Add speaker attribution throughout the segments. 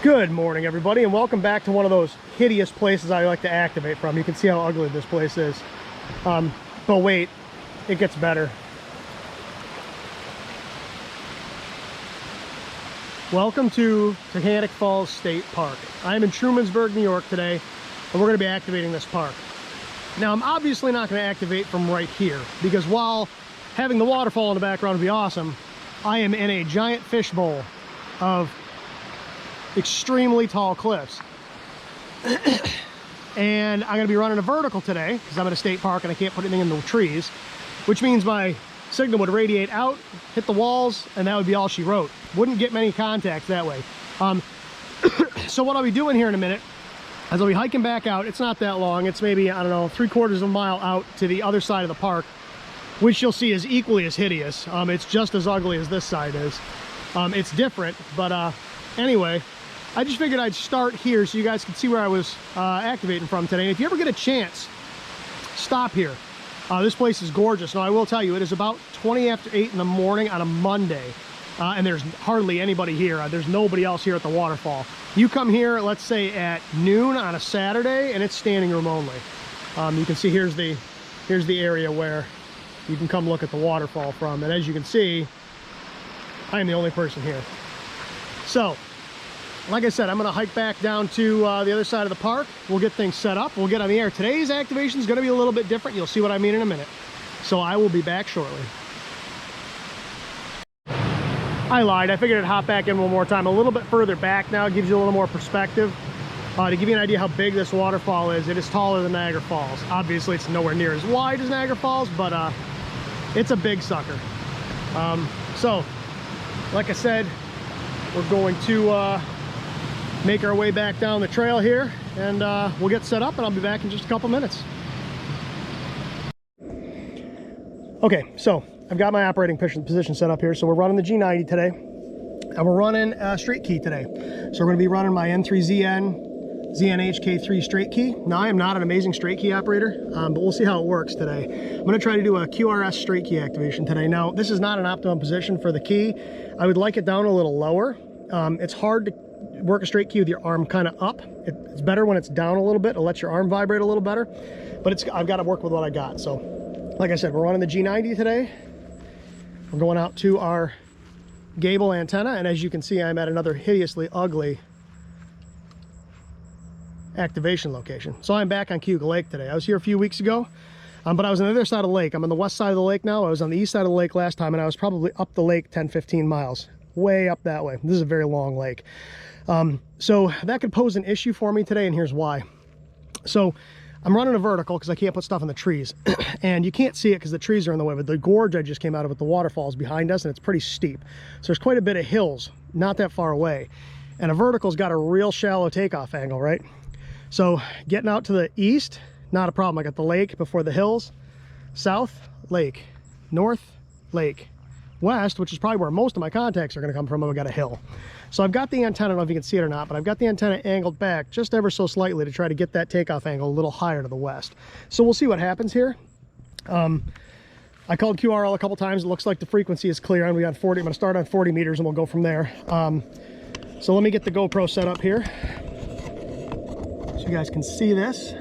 Speaker 1: Good morning, everybody, and welcome back to one of those hideous places I like to activate from. You can see how ugly this place is. But wait, it gets better. Welcome to Taughannock Falls State Park. I'm in Trumansburg, New York today, and we're going to be activating this park. Now, I'm obviously not going to activate from right here, because while having the waterfall in the background would be awesome, I am in a giant fishbowl of extremely tall cliffs. And I'm going to be running a vertical today because I'm at a state park and I can't put anything in the trees, which means my signal would radiate out, hit the walls, and that would be all she wrote. Wouldn't get many contacts that way. So what I'll be doing here in a minute is I'll be hiking back out. It's not that long. It's maybe, I don't know, 3/4 of a mile out to the other side of the park, which you'll see is equally as hideous. It's just as ugly as this side is. It's different, but anyway, I just figured I'd start here so you guys can see where I was activating from today. And if you ever get a chance, stop here. This place is gorgeous. Now, I will tell you, it is about 20 after 8 in the morning on a Monday, and there's hardly anybody here. There's nobody else here at the waterfall. You come here, let's say at noon on a Saturday, and it's standing room only. You can see here's the area where you can come look at the waterfall from. And as you can see, I am the only person here. So, like I said, I'm going to hike back down to the other side of the park. We'll get things set up. We'll get on the air. Today's activation is going to be a little bit different. You'll see what I mean in a minute. So I will be back shortly. I lied. I figured I'd hop back in one more time. A little bit further back now. It gives you a little more perspective. To give you an idea how big this waterfall is, it is taller than Niagara Falls. Obviously, it's nowhere near as wide as Niagara Falls, but it's a big sucker. So, like I said, we're going to make our way back down the trail here, and we'll get set up, and I'll be back in just a couple minutes. Okay, so I've got my operating position set up here. So we're running the G90 today, and we're running a straight key today. So we're going to be running my N3ZN ZNHK3 straight key. Now, I am not an amazing straight key operator, but we'll see how it works today. I'm going to try to do a QRS straight key activation today. Now, this is not an optimum position for the key. I would like it down a little lower. It's hard to work a straight key with your arm kind of up. It's better when it's down a little bit. It lets your arm vibrate a little better, but I've got to work with what I got. So like I said, we're running the G90 today. We're going out to our gable antenna, and as you can see, I'm at another hideously ugly activation location. So I'm back on Taughannock Lake today. I was here a few weeks ago, but I was on the other side of the lake. I'm on the west side of the lake now. I was on the east side of the lake last time, and I was probably up the lake 10-15 miles, way up that way. This is a very long lake. So that could pose an issue for me today, and here's why. So I'm running a vertical because I can't put stuff in the trees, and you can't see it because the trees are in the way, but the gorge I just came out of with the waterfalls behind us, and it's pretty steep. So there's quite a bit of hills not that far away, and a vertical's got a real shallow takeoff angle, right? So getting out to the east, not a problem. I got the lake before the hills, south, lake, north, lake, west, which is probably where most of my contacts are going to come from. I've got a hill. So I've got the antenna, I don't know if you can see it or not, but I've got the antenna angled back just ever so slightly to try to get that takeoff angle a little higher to the west. So we'll see what happens here. I called QRL a couple times. It looks like the frequency is clear. I'm going to start on 40 meters and we'll go from there. So let me get the GoPro set up here so you guys can see this.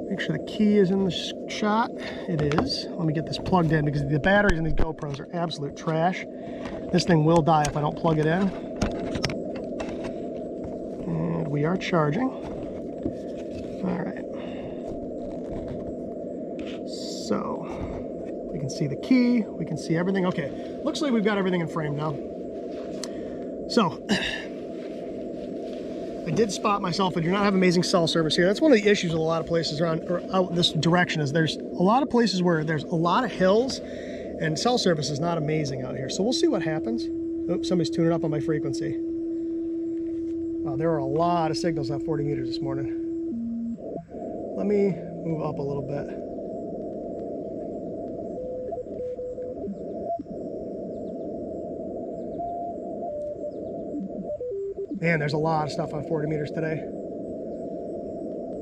Speaker 1: Make sure the key is in the shot. It is. Let me get this plugged in because the batteries in these GoPros are absolute trash. This thing will die if I don't plug it in. And we are charging. All right. So we can see the key. We can see everything. Okay. Looks like we've got everything in frame now. So I did spot myself. I do not have amazing cell service here. That's one of the issues with a lot of places around or out this direction is there's a lot of places where there's a lot of hills and cell service is not amazing out here. So we'll see what happens. Oops, somebody's tuning up on my frequency. Wow, there are a lot of signals at 40 meters this morning. Let me move up a little bit. Man, there's a lot of stuff on 40 meters today.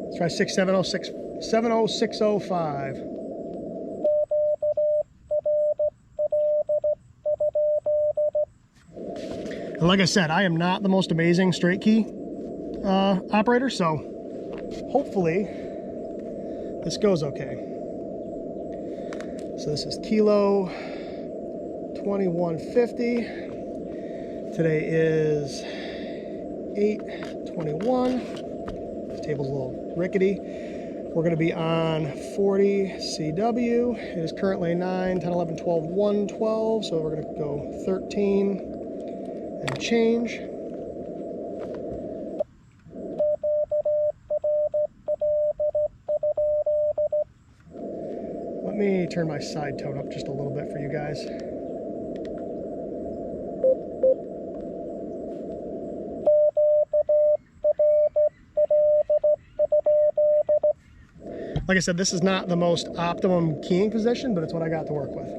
Speaker 1: Let's try 70605. And like I said, I am not the most amazing straight key operator, so hopefully this goes okay. So this is Kilo 2150. Today is 8/21. This table's a little rickety. We're going to be on 40 CW. It is currently 9, 10, 11, 12, 1, 12. So we're going to go 13 and change. Let me turn my side tone up just a little bit for you guys. Like I said, this is not the most optimum keying position, but it's what I got to work with.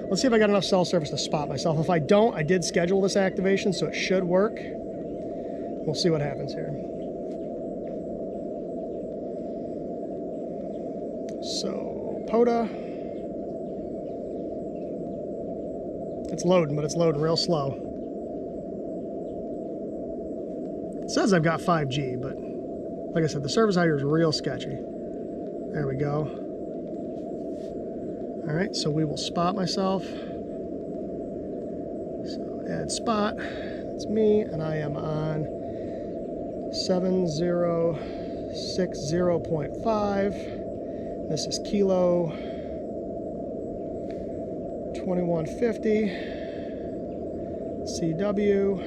Speaker 1: Let's see if I got enough cell service to spot myself. If I don't, I did schedule this activation, so it should work. We'll see what happens here. So, POTA. It's loading, but it's loading real slow. It says I've got 5G, but like I said, the service out here is real sketchy. There we go. All right, so we will spot myself. So add spot, it's me, and I am on 7060.5. This is Kilo 2150 CW.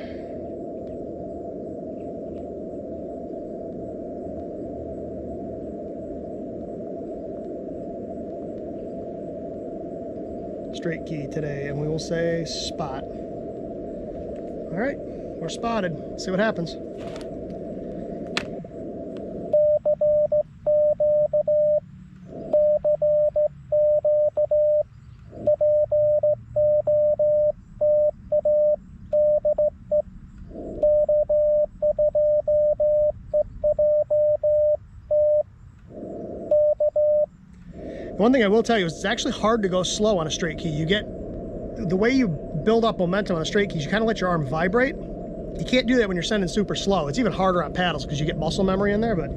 Speaker 1: Straight key today, and we will say spot. All right, we're spotted. Let's see what happens. One thing I will tell you is it's actually hard to go slow on a straight key. You get, the way you build up momentum on a straight keys, you kind of let your arm vibrate. You can't do that when you're sending super slow. It's even harder on paddles because you get muscle memory in there, but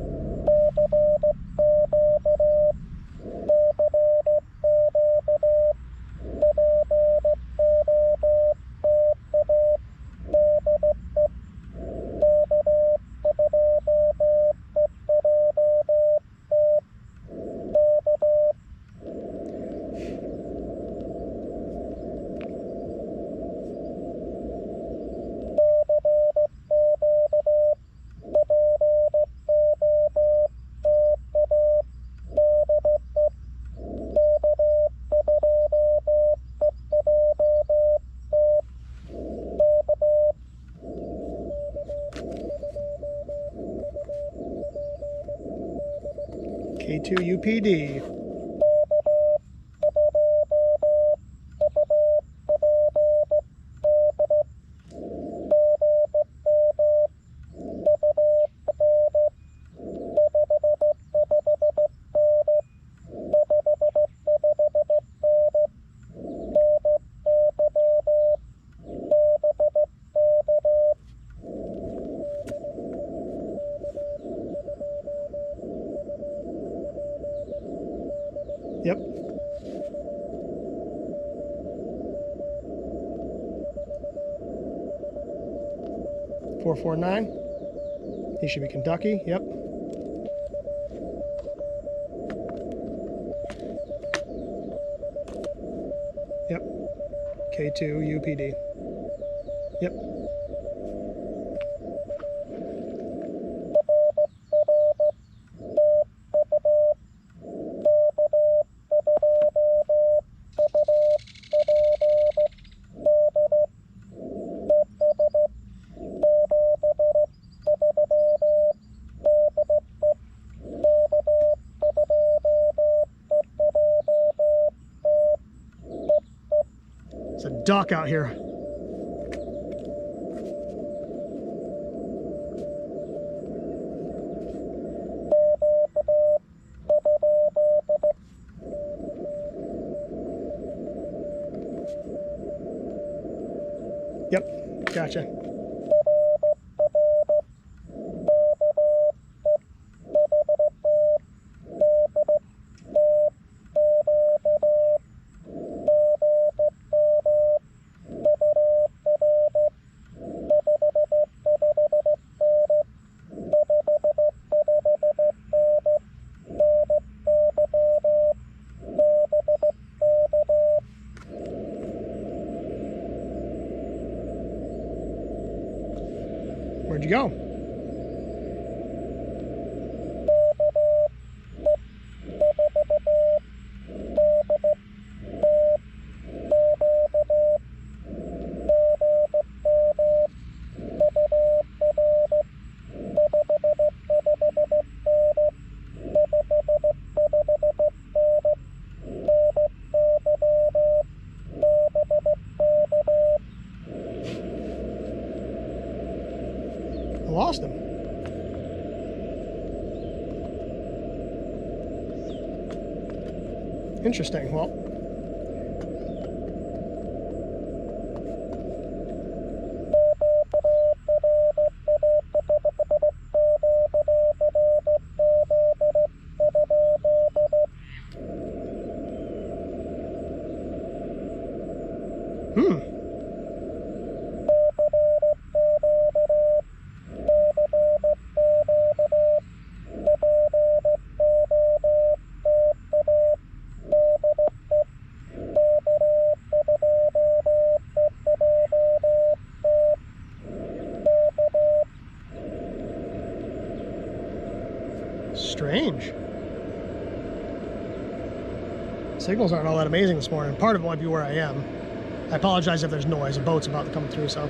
Speaker 1: K2 UPD. Yep. .449. He should be Kentucky. Yep. Yep. K2 UPD. Yep. It's a duck out here. Yep, gotcha. Where'd you go? I lost him. Interesting. Well, strange. Signals aren't all that amazing this morning. Part of it might be where I am. I apologize if there's noise. A boat's about to come through, so.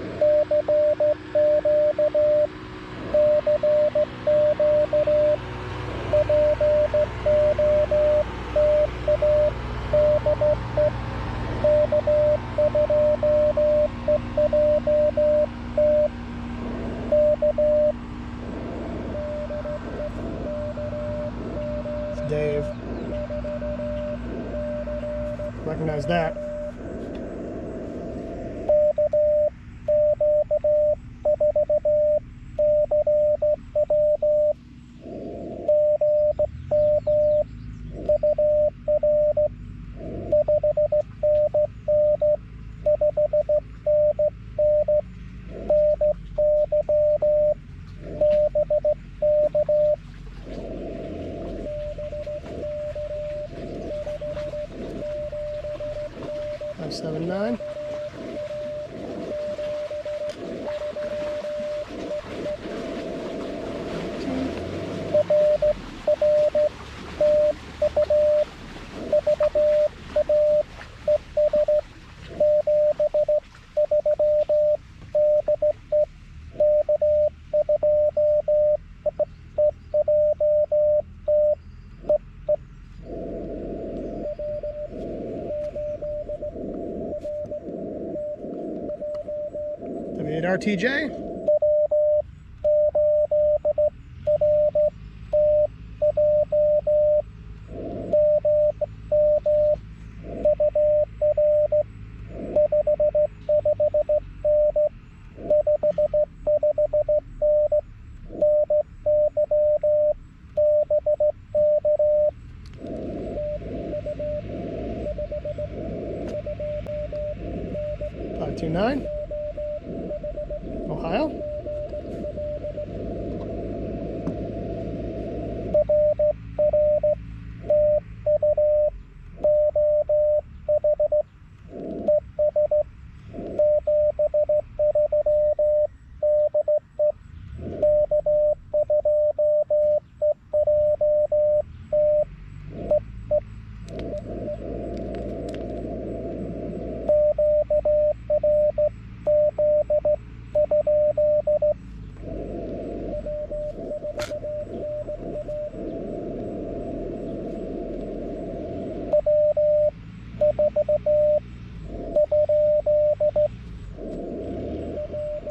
Speaker 1: It's Dave. Recognize that. Seven nine. RTJ. $529. Ohio.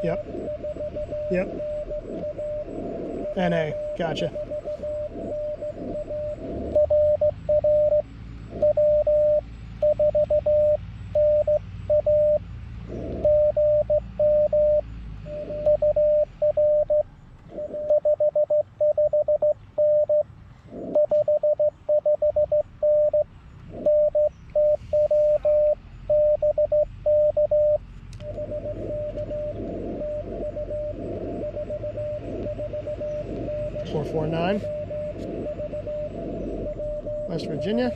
Speaker 1: Yep. Yep. NA. Gotcha. $449. West Virginia.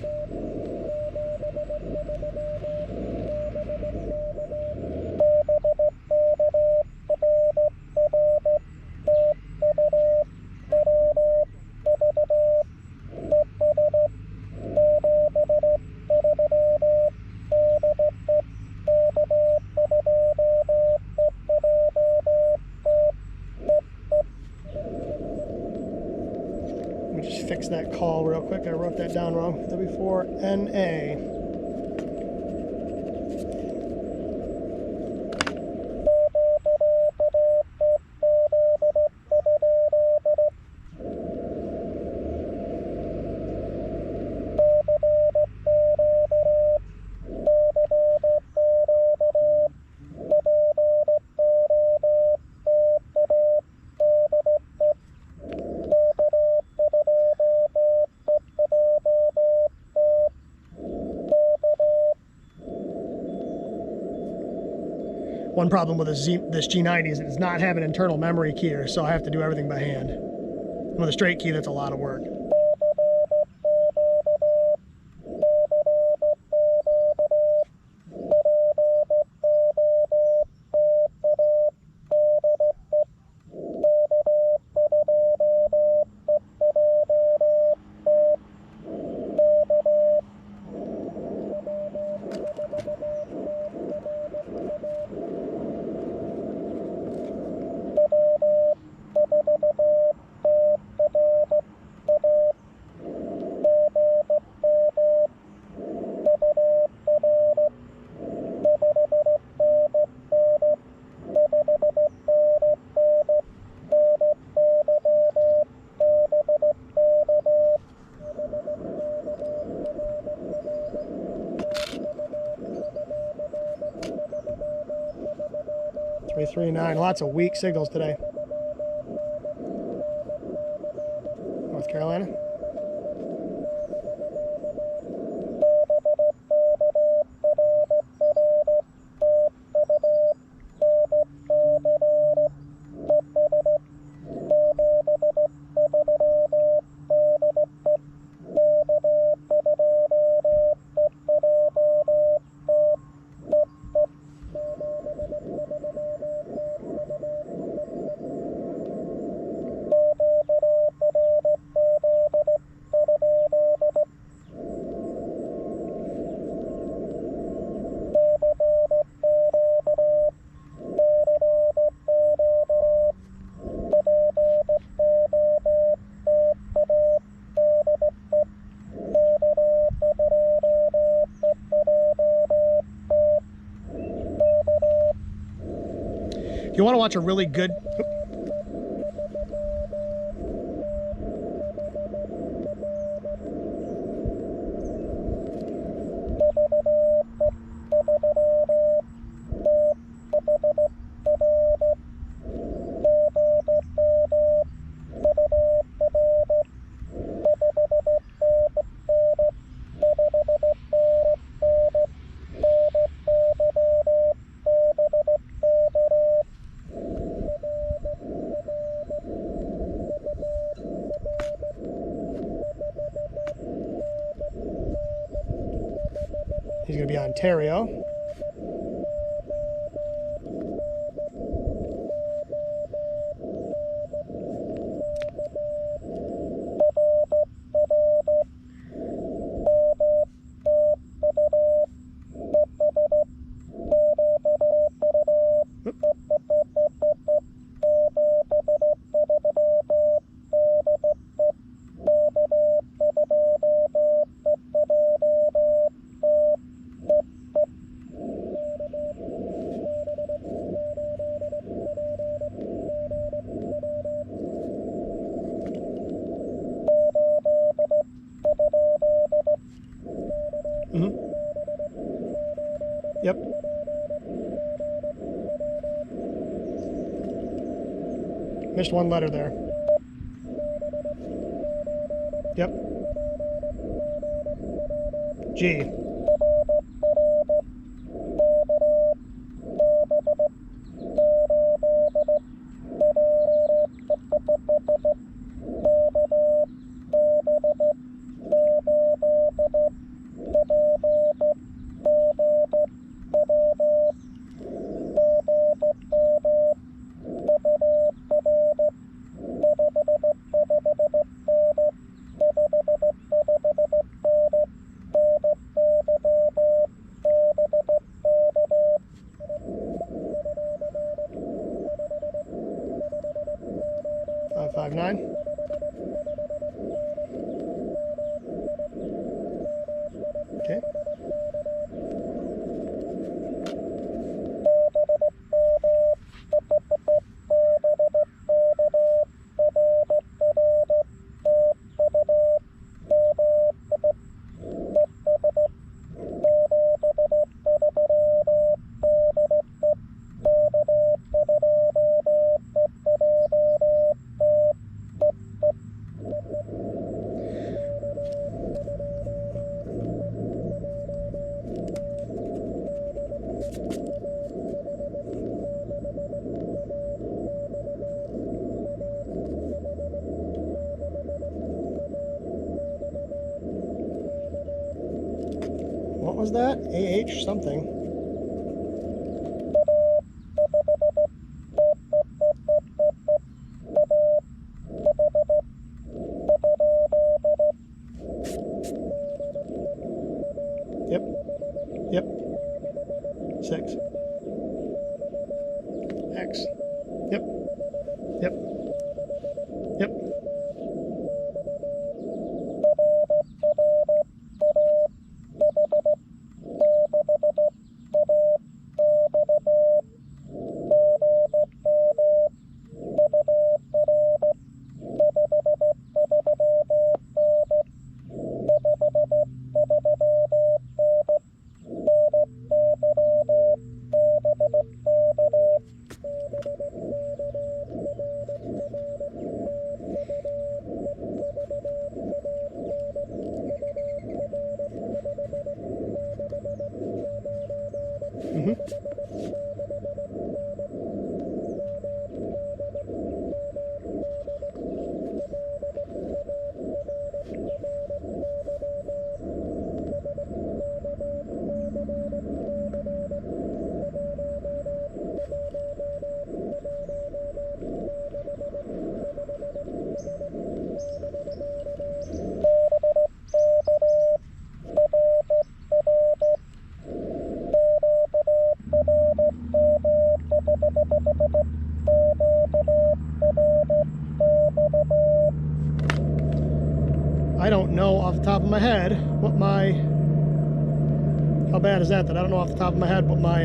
Speaker 1: fix that call real quick. I wrote that down wrong. W4NA. One problem with this G90 is it does not have an internal memory keyer, so I have to do everything by hand. And with a straight key, that's a lot of work. .339, lots of weak signals today. North Carolina. If you want to watch a really good... He's going to be Ontario. Yep. Missed one letter there. Yep. G. .559. was that? AH something. Yep. Yep. 6. X. Yep. Yep. Yep. I don't know off the top of my head what my, how bad is that I don't know off the top of my head what my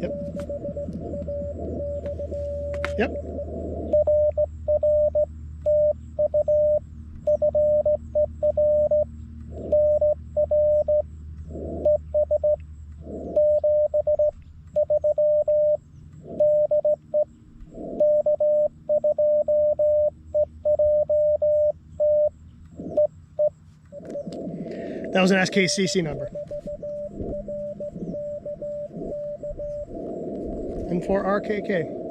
Speaker 1: Yep. Yep. That was an SKCC number. And for RKK.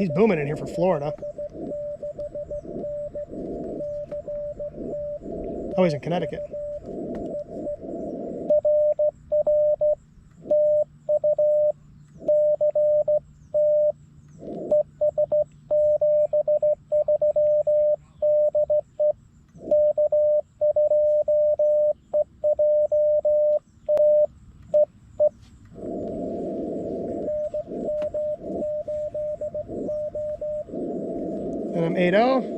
Speaker 1: He's booming in here for Florida. Oh, he's in Connecticut. And I'm 8-0.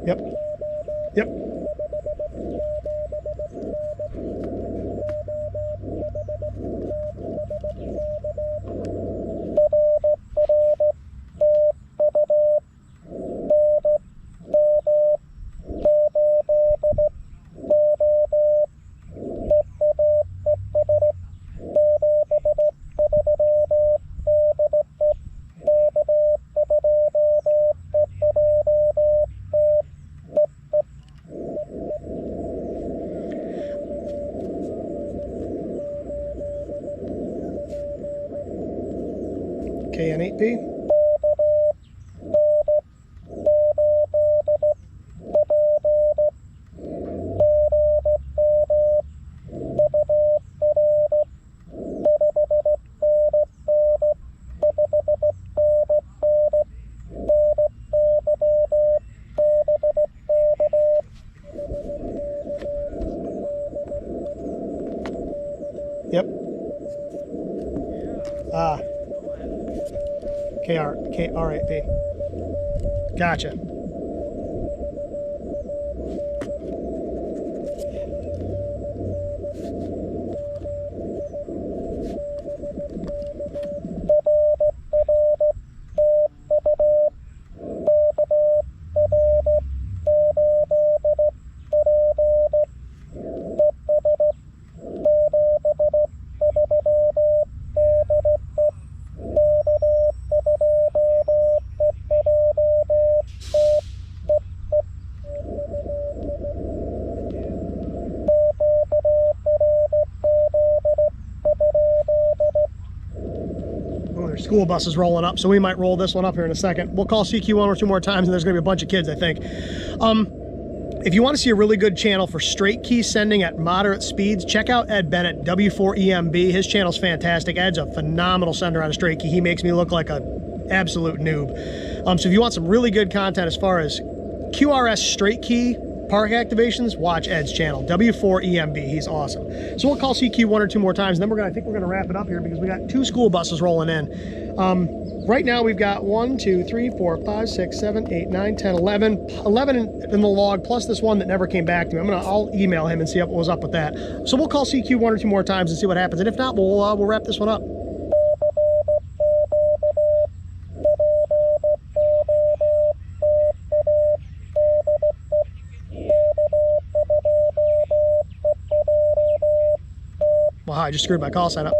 Speaker 1: Yep. Yep. 8P. Yep. KR8P. Gotcha. School bus is rolling up, so we might roll this one up here in a second. We'll call CQ one or two more times, and there's going to be a bunch of kids, I think. If you want to see a really good channel for straight key sending at moderate speeds, check out Ed Bennett, W4EMB. His channel's fantastic. Ed's a phenomenal sender on a straight key. He makes me look like an absolute noob. So if you want some really good content as far as QRS straight key park activations, watch Ed's channel, W4EMB. He's awesome. So we'll call CQ one or two more times, and then I think we're gonna wrap it up here because we got 2 school buses rolling in. Right now we've got 1, 2, 3, 4, 5, 6, 7, 8, 9, 10, 11 in the log, plus this one that never came back to me. I'll email him and see what was up with that. So we'll call CQ one or two more times and see what happens, and if not, we'll wrap this one up. Wow, I just screwed my call sign up.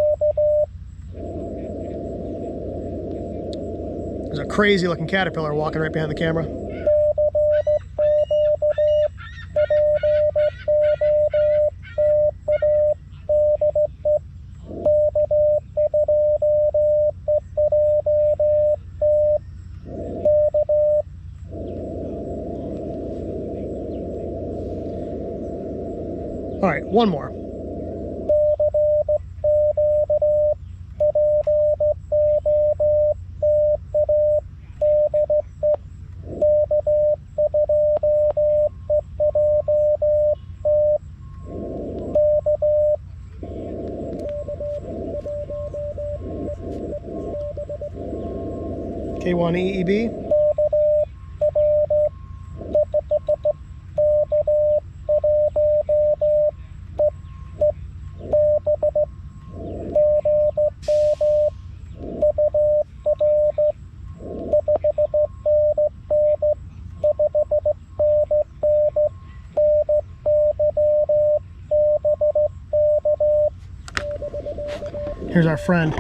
Speaker 1: There's a crazy looking caterpillar walking right behind the camera. All right, one more. K1 EEB. Here's our friend.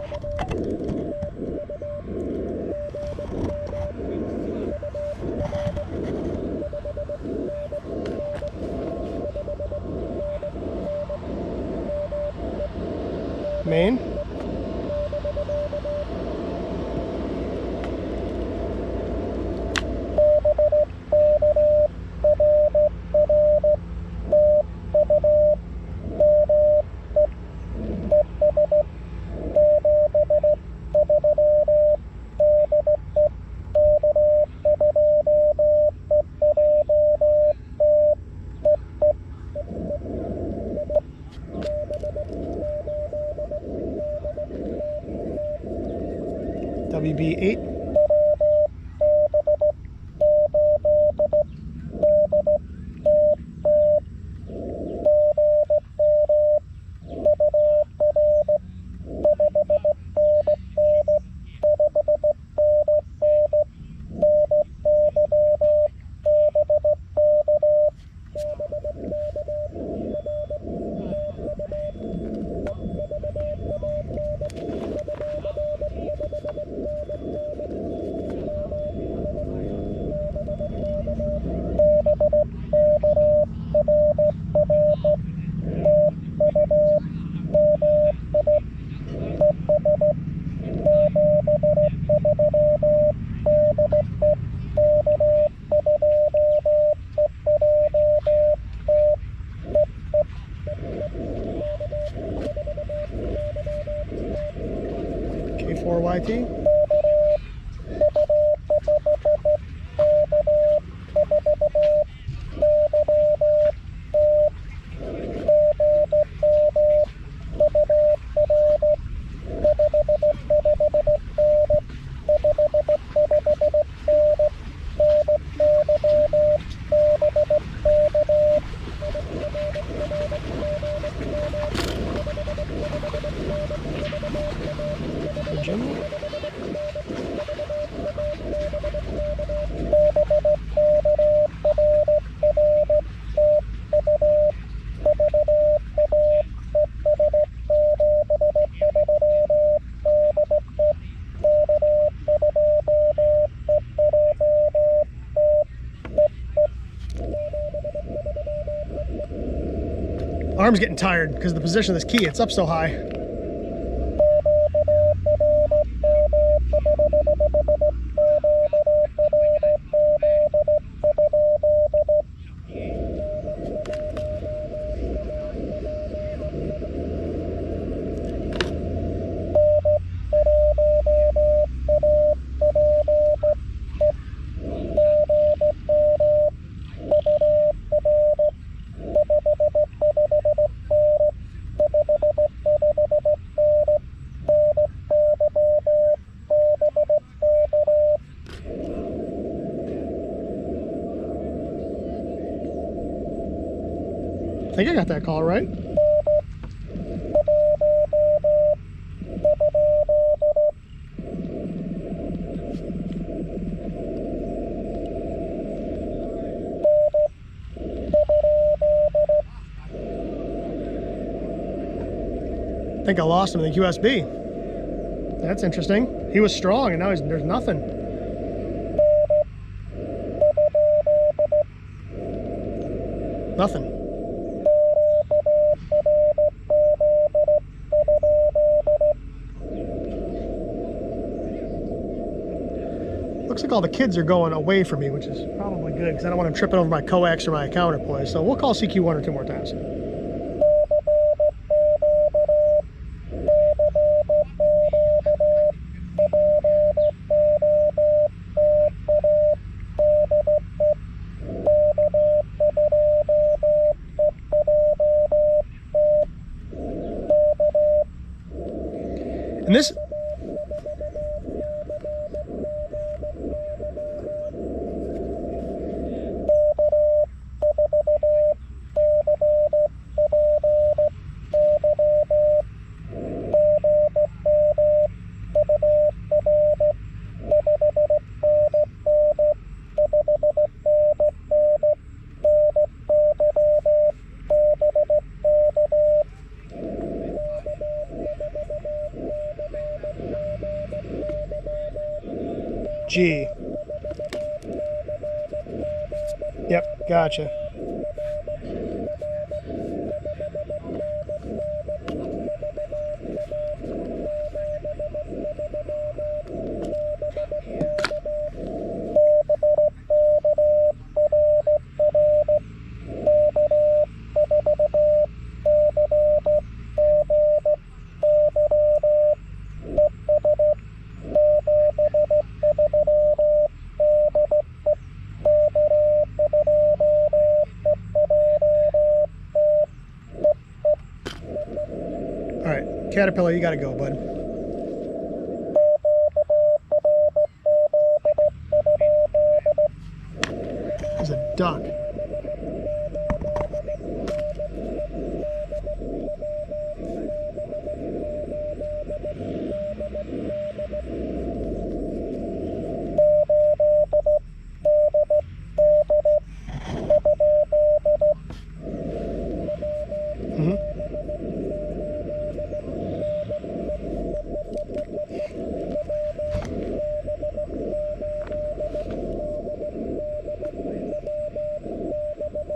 Speaker 1: Maine. WB8. CT. Virginia. Arm's getting tired because of the position of this key. It's up so high. I think I got that call right. I think I lost him in the QSB. That's interesting. He was strong and now there's nothing. Nothing. Looks like all the kids are going away from me, which is probably good because I don't want them tripping over my coax or my counterplay. So we'll call CQ one or two more times. And this, G. Yep, gotcha. All right, Caterpillar, you gotta go, bud. There's a duck.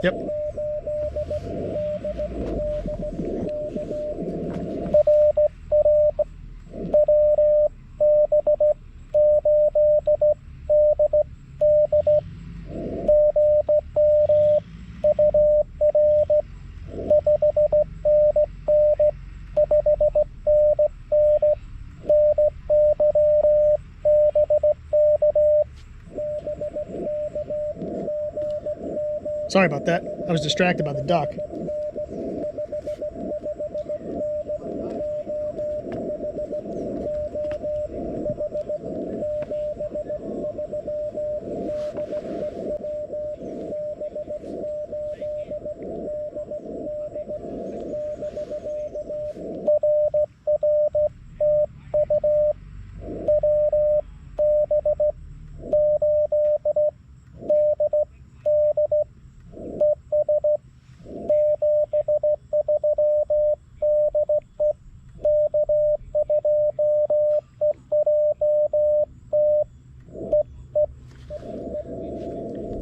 Speaker 1: Yep. Sorry about that. I was distracted by the duck.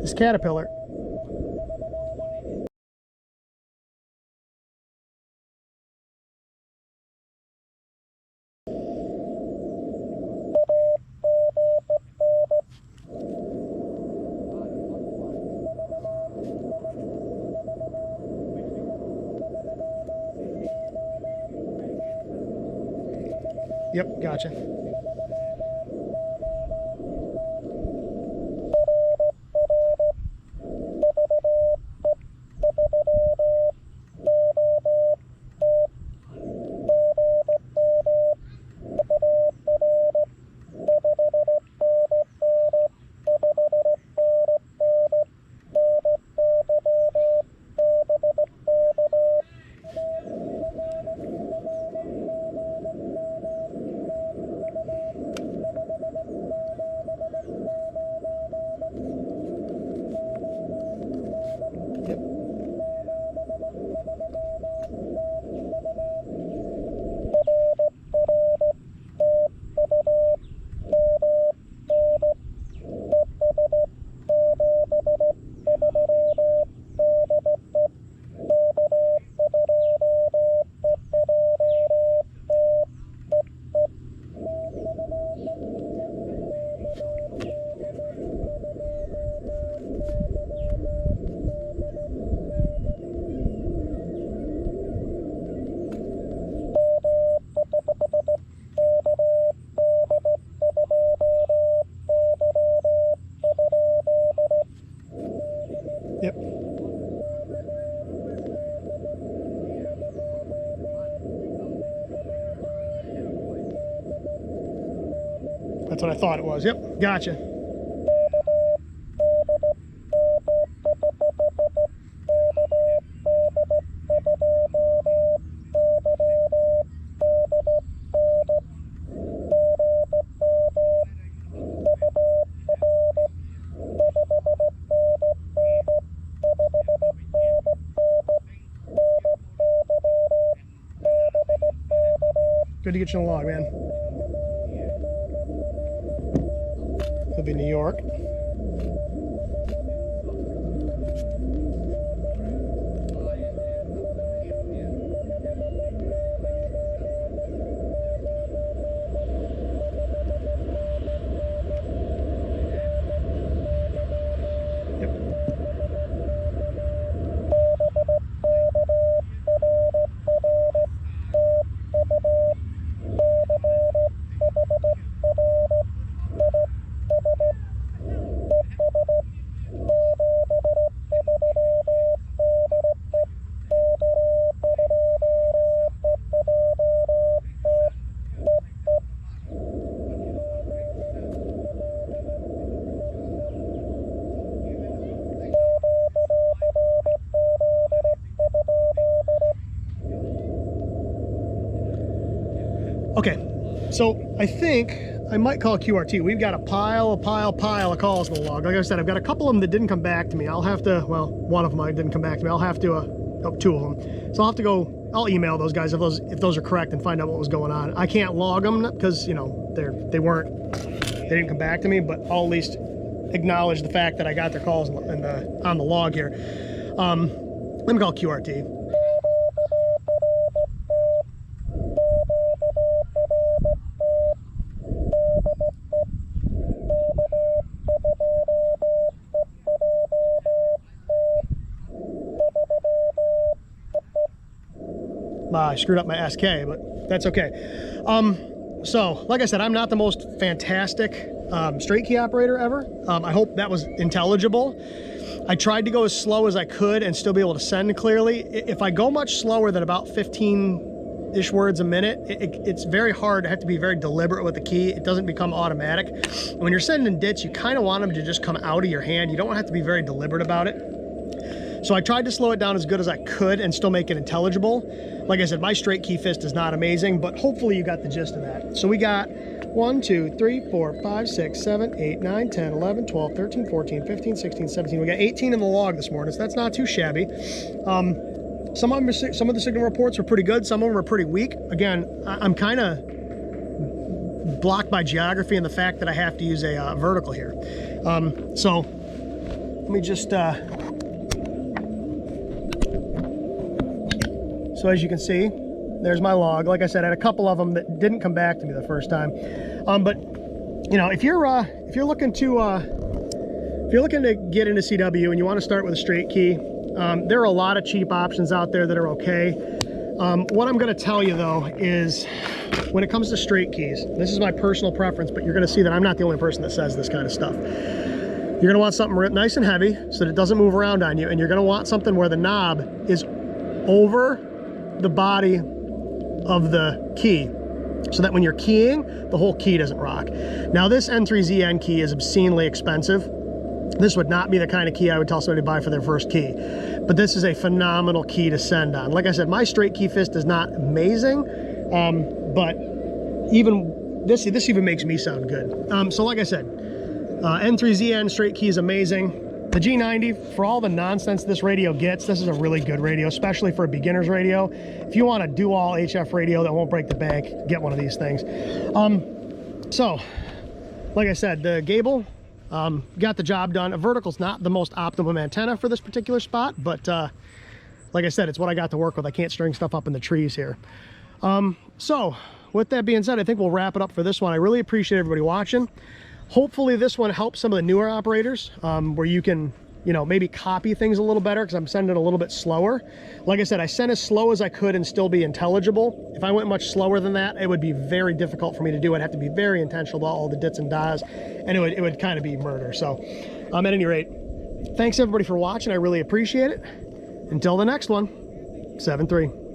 Speaker 1: This caterpillar. Yep, gotcha. Yep. That's what I thought it was. Yep, gotcha. Good to get you on the log, man. It'll be New York. Okay, so I think I might call QRT. We've got a pile of calls in the log. Like I said, I've got a couple of them that didn't come back to me. I'll have to, well, one of them didn't come back to me. I'll have to, two of them. So I'll have to go, I'll email those guys if those are correct and find out what was going on. I can't log them because, you know, they didn't come back to me, but I'll at least acknowledge the fact that I got their calls on the log here. Let me call QRT. I screwed up my SK, but that's okay. So, like I said, I'm not the most fantastic straight key operator ever. I hope that was intelligible. I tried to go as slow as I could and still be able to send clearly. If I go much slower than about 15-ish words a minute, it's very hard. I have to be very deliberate with the key. It doesn't become automatic. When you're sending dits, you kind of want them to just come out of your hand. You don't have to be very deliberate about it. So I tried to slow it down as good as I could and still make it intelligible. Like I said, my straight key fist is not amazing, but hopefully you got the gist of that. So we got 1, 2, 3, 4, 5, 6, 7, 8, 9, 10, 11, 12, 13, 14, 15, 16, 17. We got 18 in the log this morning, so that's not too shabby. Some of the signal reports were pretty good. Some of them are pretty weak. Again, I'm kind of blocked by geography and the fact that I have to use a vertical here. So let me just... So as you can see, there's my log. Like I said, I had a couple of them that didn't come back to me the first time. But you know, if you're looking to get into CW and you want to start with a straight key, there are a lot of cheap options out there that are okay. What I'm going to tell you though is, when it comes to straight keys, this is my personal preference, but you're going to see that I'm not the only person that says this kind of stuff. You're going to want something nice and heavy so that it doesn't move around on you, and you're going to want something where the knob is over the body of the key, so that when you're keying, the whole key doesn't rock. Now this N3ZN key is obscenely expensive. This would not be the kind of key I would tell somebody to buy for their first key, but this is a phenomenal key to send on. Like I said, my straight key fist is not amazing, but even this even makes me sound good. So like I said, N3ZN straight key is amazing. The G90, for all the nonsense this radio gets, this is a really good radio, especially for a beginner's radio. If you want a dual HF radio that won't break the bank, get one of these things. So, like I said, the Gable got the job done. A vertical's not the most optimum antenna for this particular spot, but like I said, it's what I got to work with. I can't string stuff up in the trees here. So, with that being said, I think we'll wrap it up for this one. I really appreciate everybody watching. Hopefully this one helps some of the newer operators, where you can, you know, maybe copy things a little better, because I'm sending it a little bit slower. Like I said, I sent as slow as I could and still be intelligible. If I went much slower than that, it would be very difficult for me to do. I'd have to be very intentional about all the dits and das, and it would kind of be murder. So at any rate, thanks everybody for watching. I really appreciate it. Until the next one, 7-3.